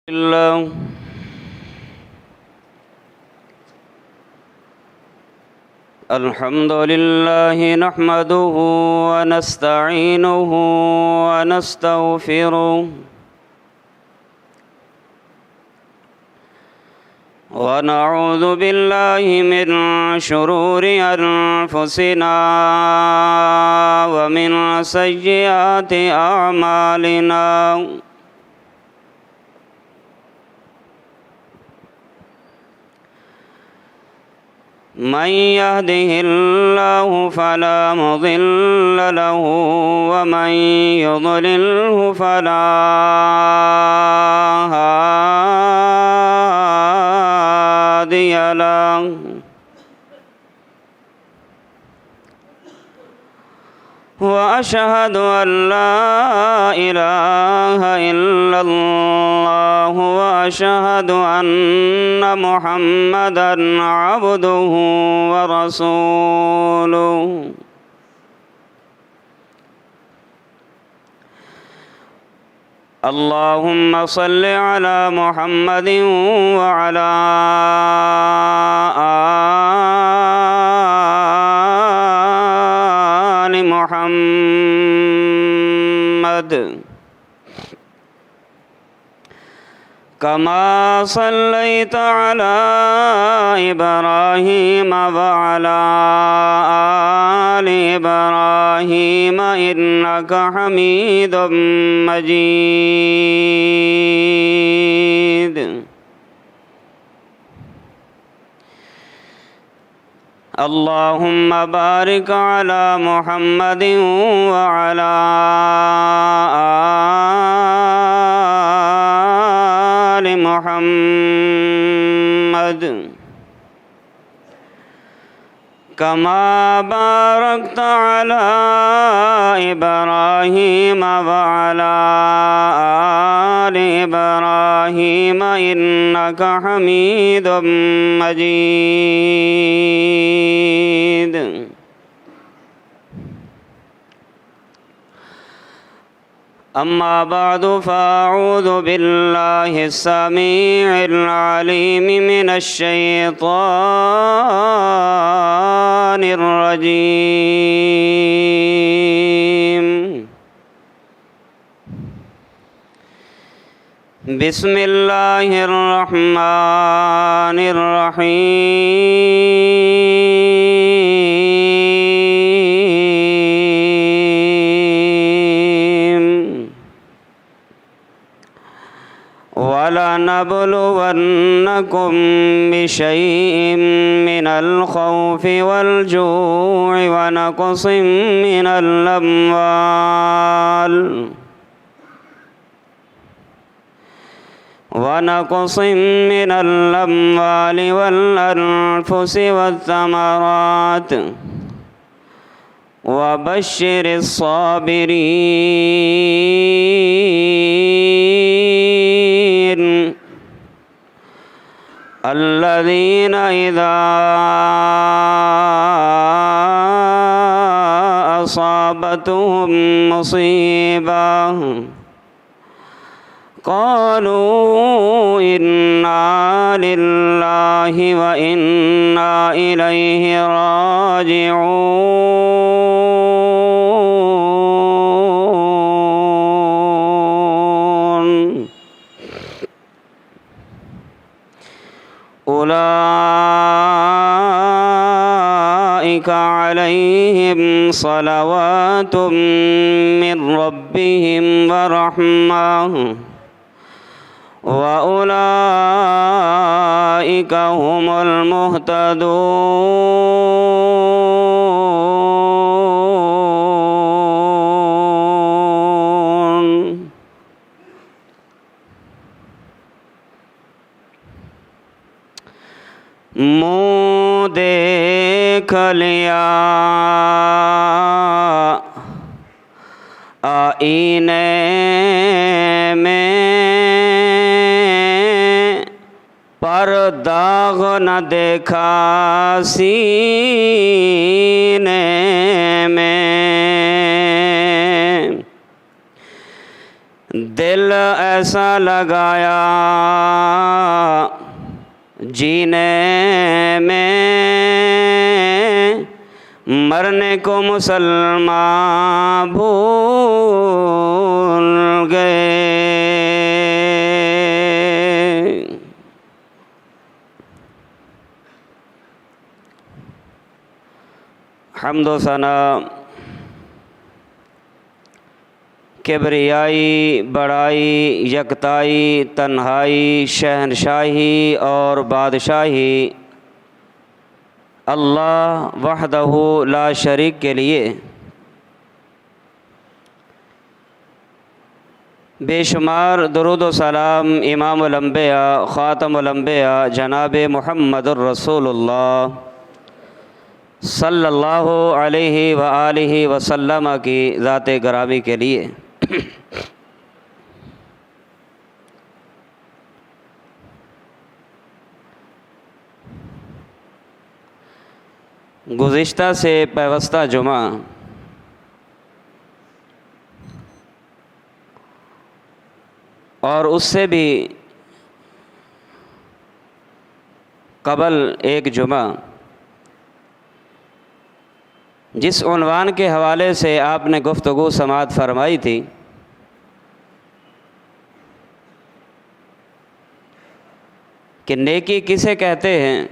الله الحمد لله نحمده ونستعينه ونستغفره ونعوذ بالله من شرور أنفسنا ومن سيئات أعمالنا من يهده الله فلا مضل له ومن يضلله فلا هادي له وأشهد أن لا إله إلا الله وأشهد أن محمدًا عبده ورسوله اللهم صل على محمد وعلى آل محمد كما صليت على إبراهيم وعلى آل إبراهيم إنك حميد مجيد اللهم بارك على محمد وعلى آل محمد كما باركت على إبراهيم وعلى آل إبراهيم إنك حميد مجيد أما بعد فأعوذ بالله السميع العليم من الشيطان الرجيم بسم الله الرحمن الرحيم ولنبلونكم بشيء من الخوف والجوع ونقص من الأموال والأنفس والثمرات وبشر الصابرين الذين إذا أصابتهم مصيبة قالوا إنا لله وإنا إليه راجعون أولئك عليهم صلوات من ربهم ورحمة وأولئك هم المهتدون منہ دیکھ لیا آئینے میں پر داغ نہ دیکھا سینے میں دل ایسا لگایا جینے میں، مرنے کو مسلمان بھول گئے۔ حمد و ثنا، کبریائی، بڑائی، یکتائی، تنہائی، شہنشاہی اور بادشاہی اللہ وحدہ لا شریک کے لیے۔ بے شمار درود و سلام امام الانبیاء خاتم الانبیاء جناب محمد الرسول اللہ صلی اللہ علیہ وآلہ وسلم کی ذات گرامی کے لیے۔ گزشتہ سے پیوستہ جمعہ اور اس سے بھی قبل ایک جمعہ جس عنوان کے حوالے سے آپ نے گفتگو سماعت فرمائی تھی، کہ نیکی کسے کہتے ہیں،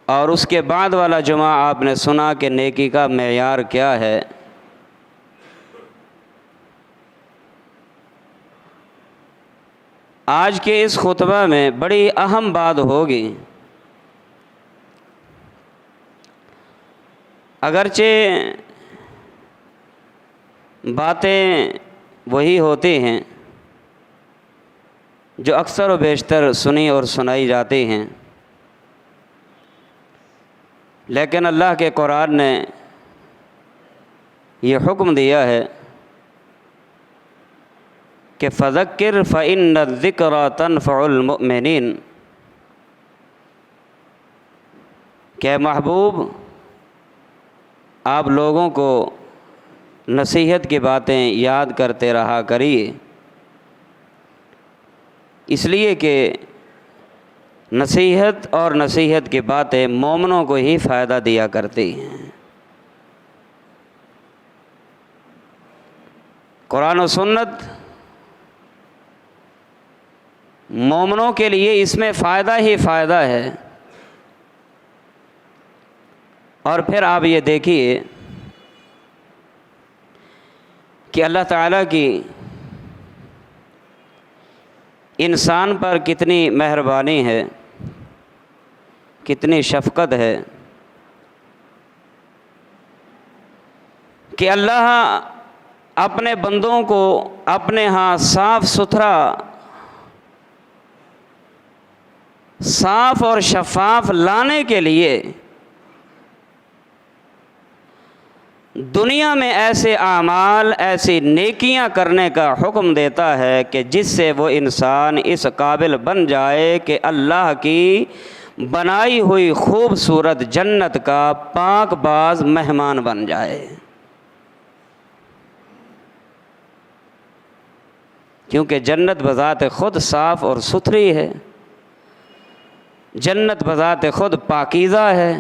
اور اس کے بعد والا جمعہ آپ نے سنا کہ نیکی کا معیار کیا ہے۔ آج کے اس خطبہ میں بڑی اہم بات ہوگی، اگرچہ باتیں وہی ہوتی ہیں جو اکثر و بیشتر سنی اور سنائی جاتی ہیں، لیکن اللہ کے قرآن نے یہ حکم دیا ہے کہ فذکر فإن الذکری تنفع المؤمنین، کہ محبوب آپ لوگوں کو نصیحت کی باتیں یاد کرتے رہا کریے، اس لیے کہ نصیحت اور نصیحت کی باتیں مومنوں کو ہی فائدہ دیا کرتی ہیں۔ قرآن و سنت مومنوں کے لیے اس میں فائدہ ہی فائدہ ہے۔ اور پھر آپ یہ دیکھیے کہ اللہ تعالیٰ کی انسان پر کتنی مہربانی ہے، کتنی شفقت ہے، کہ اللہ اپنے بندوں کو اپنے ہاں صاف ستھرا، صاف اور شفاف لانے کے لیے دنیا میں ایسے اعمال، ایسی نیکیاں کرنے کا حکم دیتا ہے کہ جس سے وہ انسان اس قابل بن جائے کہ اللہ کی بنائی ہوئی خوبصورت جنت کا پاک باز مہمان بن جائے۔ کیونکہ جنت بذات خود صاف اور ستھری ہے، جنت بذات خود پاکیزہ ہے،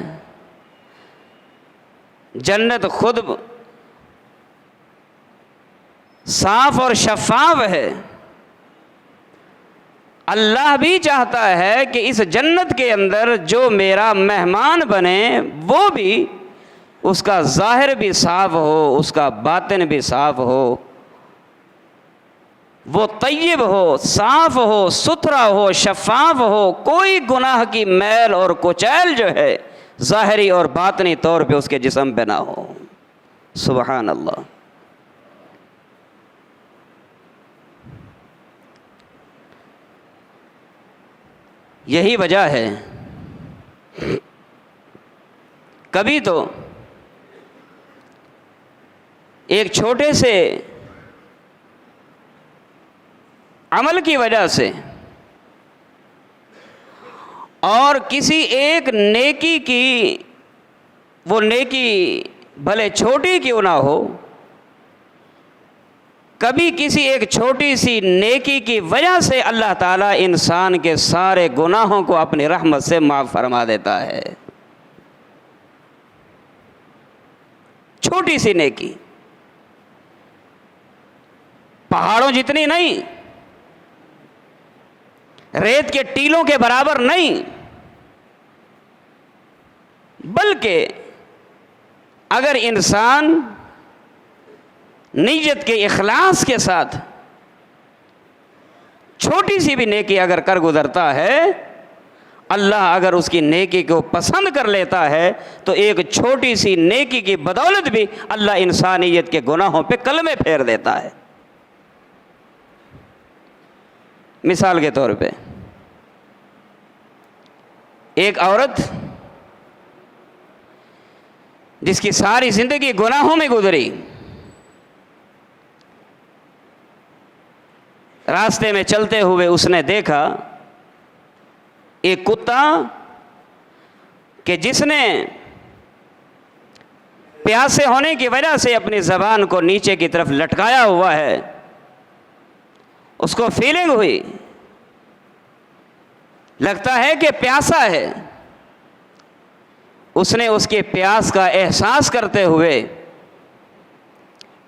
جنت خود صاف اور شفاف ہے۔ اللہ بھی چاہتا ہے کہ اس جنت کے اندر جو میرا مہمان بنے وہ بھی، اس کا ظاہر بھی صاف ہو، اس کا باطن بھی صاف ہو، وہ طیب ہو، صاف ہو، ستھرا ہو، شفاف ہو، کوئی گناہ کی میل اور کچیل جو ہے ظاہری اور باطنی طور پہ اس کے جسم پہ نہ ہو۔ سبحان اللہ۔ یہی وجہ ہے کبھی تو ایک چھوٹے سے عمل کی وجہ سے اور کسی ایک نیکی کی، وہ نیکی بھلے چھوٹی کیوں نہ ہو، کبھی کسی ایک چھوٹی سی نیکی کی وجہ سے اللہ تعالیٰ انسان کے سارے گناہوں کو اپنی رحمت سے معاف فرما دیتا ہے. چھوٹی سی نیکی، پہاڑوں جتنی نہیں، ریت کے ٹیلوں کے برابر نہیں، بلکہ اگر انسان نیت کے اخلاص کے ساتھ چھوٹی سی بھی نیکی اگر کر گزرتا ہے، اللہ اگر اس کی نیکی کو پسند کر لیتا ہے تو ایک چھوٹی سی نیکی کی بدولت بھی اللہ انسانیت کے گناہوں پہ کلمے پھیر دیتا ہے. مثال کے طور پہ ایک عورت جس کی ساری زندگی گناہوں میں گزری، راستے میں چلتے ہوئے اس نے دیکھا ایک کتا کہ جس نے پیاسے ہونے کی وجہ سے اپنی زبان کو نیچے کی طرف لٹکایا ہوا ہے. اس کو فیلنگ ہوئی، لگتا ہے کہ پیاسا ہے. اس نے اس کے پیاس کا احساس کرتے ہوئے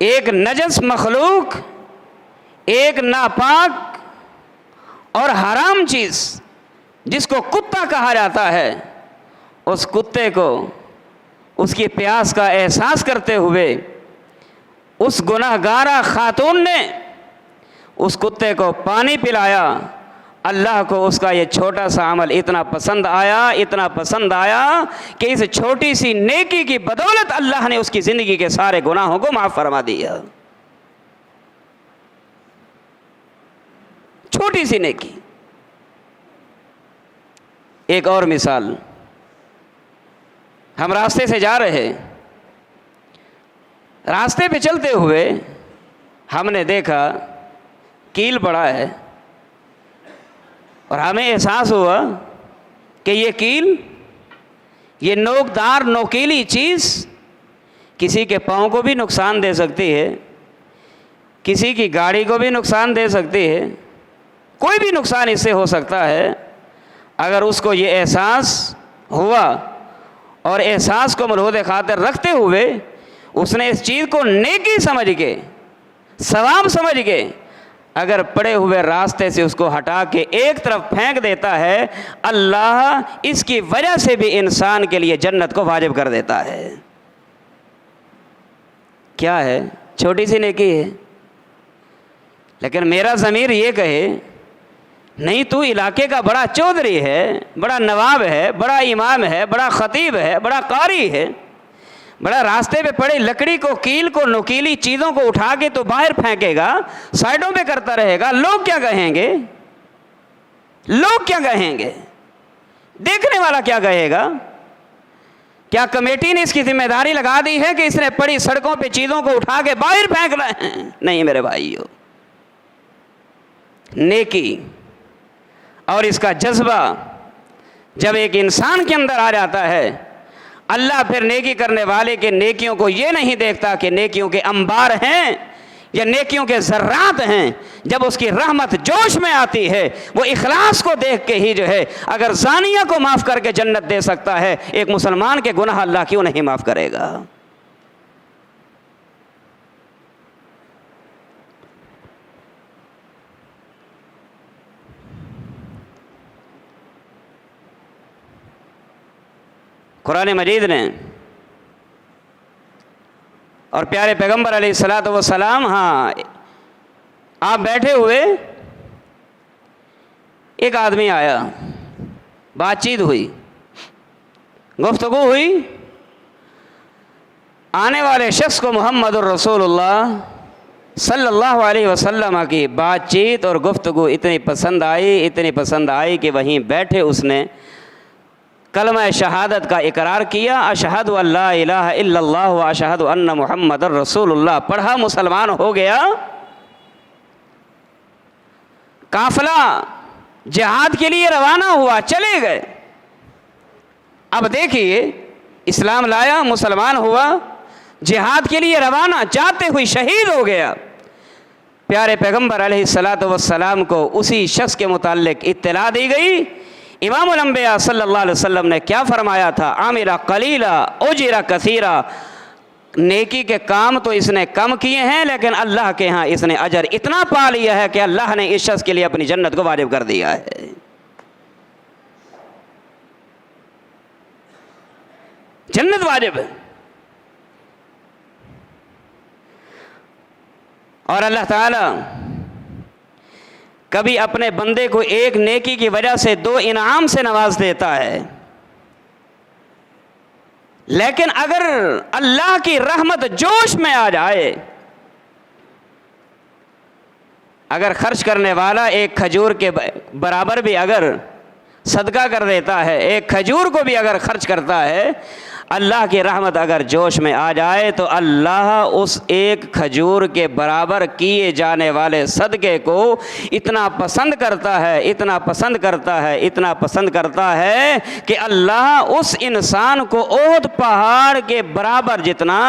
ایک نجس مخلوق، ایک ناپاک اور حرام چیز جس کو کتا کہا جاتا ہے، اس کتے کو اس کی پیاس کا احساس کرتے ہوئے اس گناہگارہ خاتون نے اس کتے کو پانی پلایا. اللہ کو اس کا یہ چھوٹا سا عمل اتنا پسند آیا کہ اس چھوٹی سی نیکی کی بدولت اللہ نے اس کی زندگی کے سارے گناہوں کو معاف فرما دیا. چھوٹی سی نیکی. ایک اور مثال، ہم راستے سے جا رہے، راستے پہ چلتے ہوئے ہم نے دیکھا کیل پڑا ہے اور ہمیں احساس ہوا کہ یہ کیل، یہ نوکدار نوکیلی چیز کسی کے پاؤں کو بھی نقصان دے سکتی ہے، کسی کی گاڑی کو بھی نقصان دے سکتی ہے، کوئی بھی نقصان اس سے ہو سکتا ہے. اگر اس کو یہ احساس ہوا اور احساس کو ملحوظ خاطر رکھتے ہوئے اس نے اس چیز کو نیکی سمجھ کے، ثواب سمجھ کے اگر پڑے ہوئے راستے سے اس کو ہٹا کے ایک طرف پھینک دیتا ہے، اللہ اس کی وجہ سے بھی انسان کے لیے جنت کو واجب کر دیتا ہے. کیا ہے؟ چھوٹی سی نیکی ہے. لیکن میرا ضمیر یہ کہے نہیں، تو علاقے کا بڑا چودھری ہے، بڑا نواب ہے، بڑا امام ہے، بڑا خطیب ہے، بڑا قاری ہے، بڑا راستے پہ پڑے لکڑی کو، کیل کو، نوکیلی چیزوں کو اٹھا کے تو باہر پھینکے گا، سائڈوں پہ کرتا رہے گا، لوگ کیا کہیں گے؟ لوگ کیا کہیں گے؟ دیکھنے والا کیا کہے گا؟ کیا کمیٹی نے اس کی ذمہ داری لگا دی ہے کہ اس نے پڑی سڑکوں پہ چیزوں کو اٹھا کے باہر پھینک رہے ہیں؟ نہیں میرے بھائیو. نیکی اور اس کا جذبہ جب ایک انسان کے اندر آ جاتا ہے، اللہ پھر نیکی کرنے والے کے نیکیوں کو یہ نہیں دیکھتا کہ نیکیوں کے انبار ہیں یا نیکیوں کے ذرات ہیں. جب اس کی رحمت جوش میں آتی ہے، وہ اخلاص کو دیکھ کے ہی جو ہے، اگر زانیہ کو معاف کر کے جنت دے سکتا ہے، ایک مسلمان کے گناہ اللہ کیوں نہیں معاف کرے گا؟ قرآن مجید نے اور پیارے پیغمبر علیہ الصلوۃ والسلام، ہاں آپ بیٹھے ہوئے، ایک آدمی آیا، بات چیت ہوئی، گفتگو ہوئی، آنے والے شخص کو محمد الرسول اللہ صلی اللہ علیہ وسلم کی بات چیت اور گفتگو اتنی پسند آئی کہ وہیں بیٹھے اس نے کلمہ شہادت کا اقرار کیا، اشہد ان لا الہ الا اللہ و اشہد ان محمد الرسول اللہ پڑھا، مسلمان ہو گیا. قافلہ جہاد کے لیے روانہ ہوا، چلے گئے. اب دیکھیے، اسلام لایا، مسلمان ہوا، جہاد کے لیے روانہ، جاتے ہوئے شہید ہو گیا. پیارے پیغمبر علیہ السلام کو اسی شخص کے متعلق اطلاع دی گئی۔ امام الانبیاء صلی اللہ علیہ وسلم نے کیا فرمایا تھا؟ عاملہ قلیلہ اجر کثیرہ، نیکی کے کام تو اس نے کم کیے ہیں لیکن اللہ کے ہاں اس نے اجر اتنا پا لیا ہے کہ اللہ نے اس شخص کے لیے اپنی جنت کو واجب کر دیا ہے۔ جنت واجب ہے۔ اور اللہ تعالی کبھی اپنے بندے کو ایک نیکی کی وجہ سے 2 انعام سے نواز دیتا ہے، لیکن اگر اللہ کی رحمت جوش میں آ جائے، اگر خرچ کرنے والا ایک کھجور کے برابر بھی اگر صدقہ کر دیتا ہے، ایک کھجور کو بھی اگر خرچ کرتا ہے، اللہ کی رحمت اگر جوش میں آ جائے تو اللہ اس ایک کھجور کے برابر کیے جانے والے صدقے کو اتنا پسند کرتا ہے، اتنا پسند کرتا ہے، اتنا پسند کرتا ہے کہ اللہ اس انسان کو احد پہاڑ کے برابر جتنا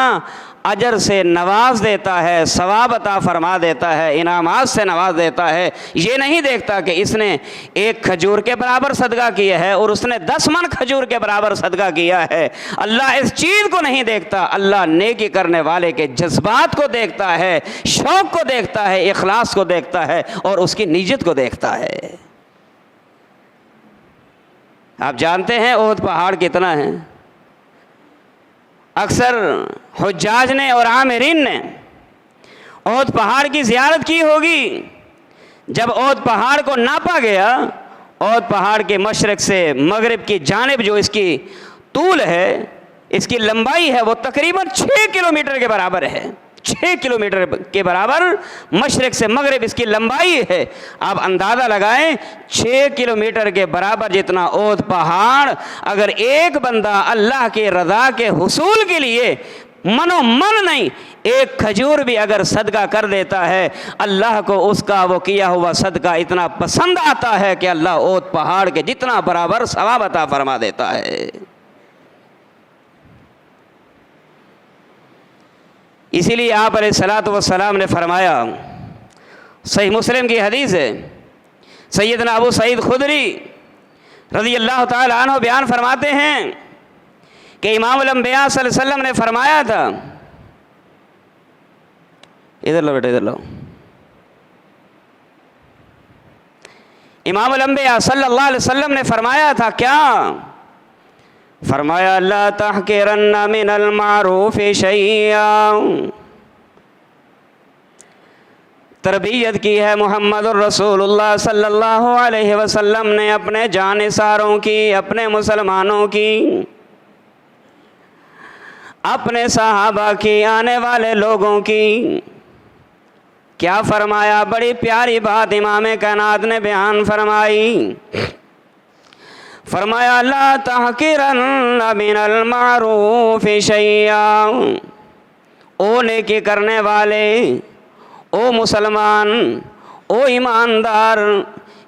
اجر سے نواز دیتا ہے، ثواب عطا فرما دیتا ہے، انعامات سے نواز دیتا ہے۔ یہ نہیں دیکھتا کہ اس نے ایک کھجور کے برابر صدقہ کیا ہے اور اس نے 10 من کھجور کے برابر صدقہ کیا ہے۔ اللہ اس چیز کو نہیں دیکھتا، اللہ نیکی کرنے والے کے جذبات کو دیکھتا ہے، شوق کو دیکھتا ہے، اخلاص کو دیکھتا ہے اور اس کی نیت کو دیکھتا ہے۔ آپ جانتے ہیں احد پہاڑ کتنا ہے؟ اکثر حجاج نے اور عامرین نے احد پہاڑ کی زیارت کی ہوگی۔ جب احد پہاڑ کو ناپا گیا، احد پہاڑ کے مشرق سے مغرب کی جانب جو اس کی طول ہے، اس کی لمبائی ہے، وہ تقریباً 6 کلومیٹر کے برابر ہے۔ 6 کلومیٹر کے برابر مشرق سے مغرب اس کی لمبائی ہے۔ آپ اندازہ لگائیں 6 کلومیٹر کے برابر جتنا احد پہاڑ اگر ایک بندہ اللہ کی رضا کے حصول کے لیے منو من نہیں، ایک کھجور بھی اگر صدقہ کر دیتا ہے، اللہ کو اس کا وہ کیا ہوا صدقہ اتنا پسند آتا ہے کہ اللہ احد پہاڑ کے جتنا برابر ثواب عطا فرما دیتا ہے۔ اسی لیے آپ علیہ الصلوۃ والسلام نے فرمایا، صحیح مسلم کی حدیث ہے، سیدنا ابو سعید خدری رضی اللہ تعالی عنہ بیان فرماتے ہیں کہ امام الانبیاء صلی اللہ علیہ وسلم نے فرمایا تھا، ادھر لو بیٹا ادھر لو، امام الانبیاء صلی اللہ علیہ وسلم نے فرمایا تھا کیا؟ فرمایا لا تحقرن من المعروف شیئا۔ تربیت کی ہے محمد الرسول اللہ صلی اللہ علیہ وسلم نے اپنے جانثاروں کی، اپنے مسلمانوں کی، اپنے صحابہ کی، آنے والے لوگوں کی۔ کیا فرمایا؟ بڑی پیاری بات امام کائنات نے بیان فرمائی۔ فرمایا لا تحقرن من المعروف شیئا، او نیکی کرنے والے، او مسلمان، او ایماندار،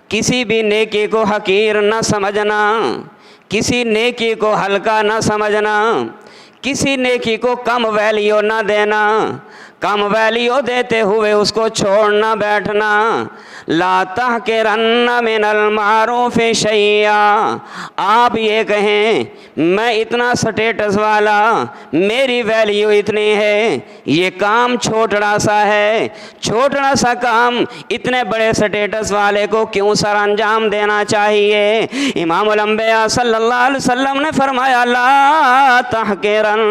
کسی بھی نیکی کو حقیر نہ سمجھنا، کسی نیکی کو ہلکا نہ سمجھنا، کسی نیکی کو کم ویلیو نہ دینا، کم ویلیو دیتے ہوئے اس کو چھوڑنا بیٹھنا۔ لا تحقرن من المعروف شیئا، آپ یہ کہیں میں اتنا سٹیٹس والا، میری ویلیو اتنی ہے، یہ کام چھوٹا سا ہے، چھوٹا سا کام اتنے بڑے سٹیٹس والے کو کیوں سر انجام دینا چاہیے؟ امام الانبیاء صلی اللہ علیہ وسلم نے فرمایا لا تحقرن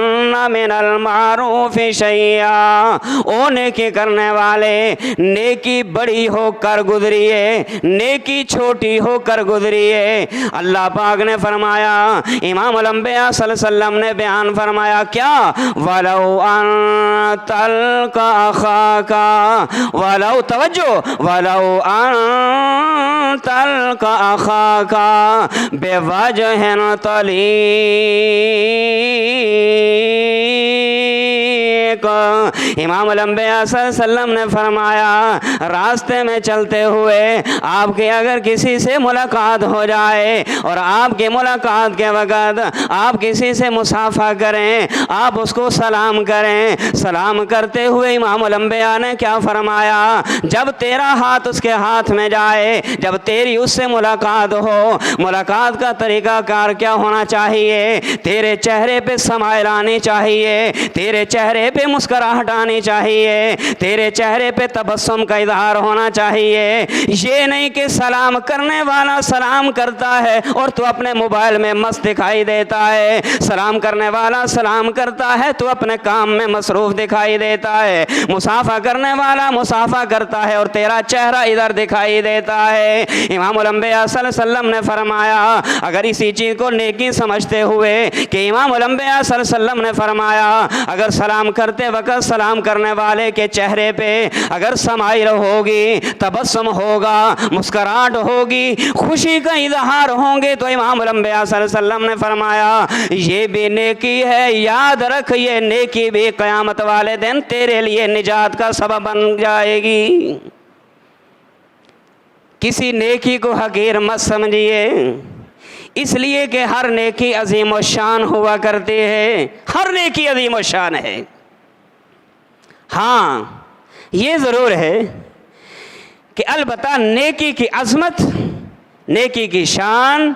من المعروف شیئا، او نیکی کرنے والے، نیکی بڑی ہو کر گزریے، نیکی چھوٹی ہو کر گزریے۔ اللہ پاک نے فرمایا، امام الانبیاء صلی اللہ علیہ وسلم نے بیان فرمایا کیا؟ وَلَوْ أَن تَلْقَى أَخَاكَ، وَلَوْ توجہ، وَلَوْ أَن تَلْقَى أَخَاكَ بِوَجْهٍ طَلِيقٍ، امام الانبیاء صلی اللہ علیہ وسلم نے فرمایا راستے میں چلتے ہوئے آپ کی اگر کسی سے ملاقات ہو جائے اور آپ کی ملاقات کے وقت آپ کسی سے مصافحہ کریں، آپ اس کو سلام کریں، سلام کرتے ہوئے امام الانبیاء نے کیا فرمایا، جب تیرا ہاتھ اس کے ہاتھ میں جائے، جب تیری اس سے ملاقات ہو، ملاقات کا طریقہ کار کیا ہونا چاہیے، تیرے چہرے پہ سمائل آنی چاہیے، تیرے چہرے پہ مسکراہٹ آنی چاہیے، تیرے چہرے پہ تبسم کا اظہار ہونا چاہیے۔ یہ نہیں کہ سلام کرنے والا سلام کرتا ہے اور تو اپنے موبائل میں مست دکھائی دیتا ہے، سلام کرنے والا سلام کرتا ہے تو اپنے کام میں مصروف دکھائی دیتا ہے، مصافحہ کرنے والا مصافحہ کرتا ہے اور تیرا چہرہ ادھر دکھائی دیتا ہے۔ امام الانبیاء صلی اللہ علیہ وسلم نے فرمایا اگر اسی چیز کو نیکی سمجھتے ہوئے کہ امام الانبیاء صلی اللہ علیہ وسلم نے فرمایا اگر سلام کرتے وقت سلام کرنے والے کے چہرے پہ اگر سمائل ہوگی، تبسم ہوگا، مسکراہٹ ہوگی، خوشی کا اظہار ہوں گے تو امام الانبیاء صلی اللہ علیہ وسلم نے فرمایا یہ بھی نیکی ہے، یاد رکھ یہ نیکی بھی قیامت والے دن تیرے لیے نجات کا سبب بن جائے گی۔ کسی نیکی کو حقیر مت سمجھیے، اس لیے کہ ہر نیکی عظیم و شان ہوا کرتی ہے، ہر نیکی عظیم و شان ہے۔ ہاں یہ ضرور ہے کہ البتہ نیکی کی عظمت، نیکی کی شان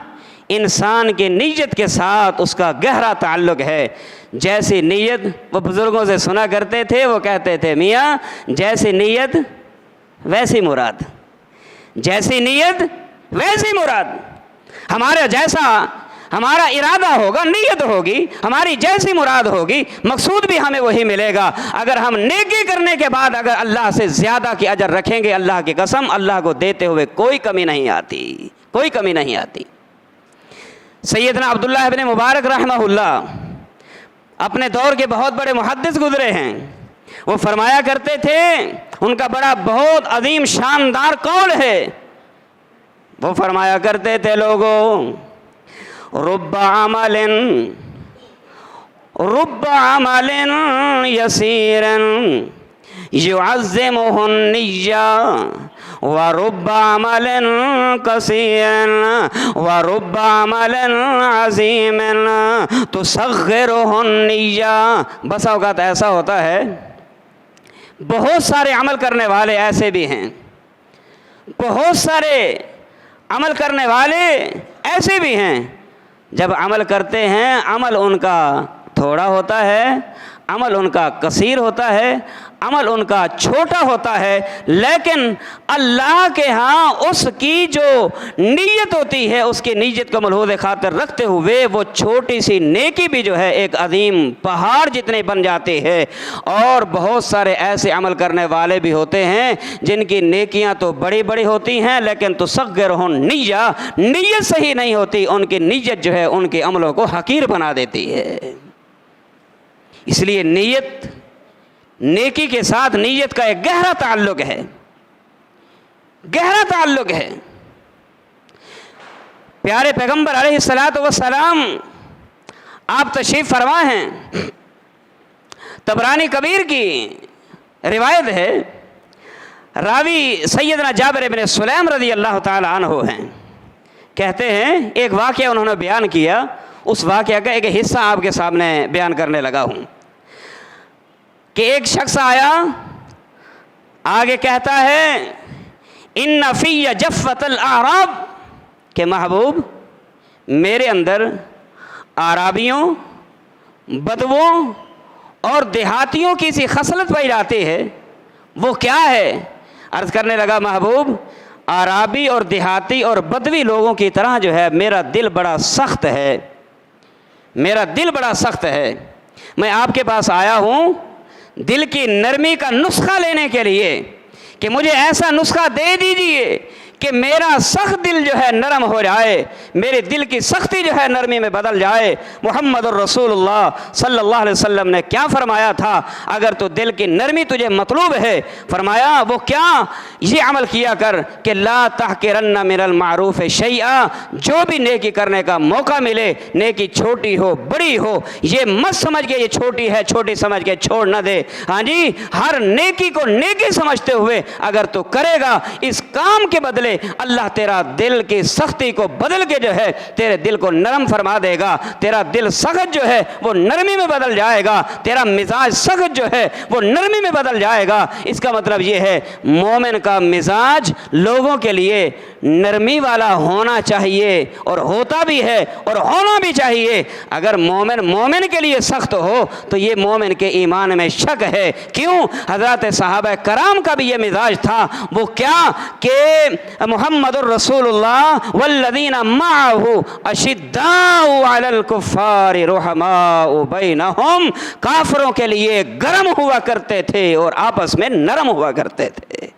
انسان کی نیت کے ساتھ اس کا گہرا تعلق ہے۔ جیسی نیت وہ بزرگوں سے سنا کرتے تھے، وہ کہتے تھے میاں جیسی نیت ویسی مراد، جیسی نیت ویسی مراد۔ ہمارا جیسا ہمارا ارادہ ہوگا، نیت ہوگی، ہماری جیسی مراد ہوگی، مقصود بھی ہمیں وہی ملے گا۔ اگر ہم نیکی کرنے کے بعد اگر اللہ سے زیادہ کی اجر رکھیں گے، اللہ کی قسم اللہ کو دیتے ہوئے کوئی کمی نہیں آتی، کوئی کمی نہیں آتی۔ سیدنا عبداللہ ابن مبارک رحمہ اللہ اپنے دور کے بہت بڑے محدث گزرے ہیں، وہ فرمایا کرتے تھے، ان کا بڑا بہت عظیم شاندار قول ہے، وہ فرمایا کرتے تھے لوگوں رب عمل یسیر یعظمہ النیہ ورب عمل کثیر ورب عمل عظیم تصغرہ النیہ۔ بس اوقات ایسا ہوتا ہے بہت سارے عمل کرنے والے ایسے بھی ہیں، بہت سارے عمل کرنے والے ایسے بھی ہیں، جب عمل کرتے ہیں عمل ان کا تھوڑا ہوتا ہے، عمل ان کا کثیر ہوتا ہے، عمل ان کا چھوٹا ہوتا ہے، لیکن اللہ کے ہاں اس کی جو نیت ہوتی ہے اس کی نیت کو ملحوظ خاطر رکھتے ہوئے وہ چھوٹی سی نیکی بھی جو ہے ایک عظیم پہاڑ جتنے بن جاتے ہیں۔ اور بہت سارے ایسے عمل کرنے والے بھی ہوتے ہیں جن کی نیکیاں تو بڑی بڑی ہوتی ہیں لیکن تصغرہ نیہ، نیت صحیح نہیں ہوتی، ان کی نیت جو ہے ان کے عملوں کو حقیر بنا دیتی ہے۔ اس لیے نیت، نیکی کے ساتھ نیت کا ایک گہرا تعلق ہے، گہرا تعلق ہے۔ پیارے پیغمبر علیہ الصلوۃ والسلام آپ تشریف فرما ہیں، طبرانی کبیر کی روایت ہے، راوی سیدنا جابر بن سلیم رضی اللہ تعالی عنہ ہیں، کہتے ہیں ایک واقعہ انہوں نے بیان کیا، اس واقعہ کا ایک حصہ آپ کے سامنے بیان کرنے لگا ہوں کہ ایک شخص آیا، آگے کہتا ہے ان فی جفت الاعراب، کہ محبوب میرے اندر اعرابیوں، بدووں اور دیہاتیوں کی سی خصلت پائی جاتی ہے، وہ کیا ہے؟ عرض کرنے لگا محبوب اعرابی اور دیہاتی اور بدوی لوگوں کی طرح جو ہے میرا دل بڑا سخت ہے، میرا دل بڑا سخت ہے، میں آپ کے پاس آیا ہوں دل کی نرمی کا نسخہ لینے کے لیے کہ مجھے ایسا نسخہ دے دیجئے کہ میرا سخت دل جو ہے نرم ہو جائے، میرے دل کی سختی جو ہے نرمی میں بدل جائے۔ محمد الرسول اللہ صلی اللہ علیہ وسلم نے کیا فرمایا تھا؟ اگر تو دل کی نرمی تجھے مطلوب ہے، فرمایا وہ کیا؟ یہ عمل کیا کر کہ لا تحقرن من المعروف شیئا، جو بھی نیکی کرنے کا موقع ملے، نیکی چھوٹی ہو بڑی ہو، یہ مت سمجھ کے یہ چھوٹی ہے، چھوٹی سمجھ کے چھوڑ نہ دے۔ ہاں جی، ہر نیکی کو نیکی سمجھتے ہوئے اگر تو کرے گا، اس کام کے بدلے اللہ تیرا دل کی سختی کو بدل کے جو ہے تیرے دل کو نرم فرما دے گا، تیرا دل سخت جو ہے وہ نرمی میں بدل جائے گا، تیرا مزاج سخت جو ہے وہ نرمی میں بدل جائے گا۔ اس کا مطلب یہ ہے مومن کا مزاج لوگوں کے لیے نرمی والا ہونا چاہیے، اور ہوتا بھی ہے اور ہونا بھی چاہیے۔ اگر مومن کے لیے سخت ہو تو یہ مومن کے ایمان میں شک ہے۔ کیوں؟ حضرات صحابہ کرام کا بھی یہ مزاج تھا۔ وہ کیا کہ محمد الرسول اللہ والذین معہ اشداء علی الکفار رحماء بینہم، کافروں کے لیے گرم ہوا کرتے تھے اور آپس میں نرم ہوا کرتے تھے۔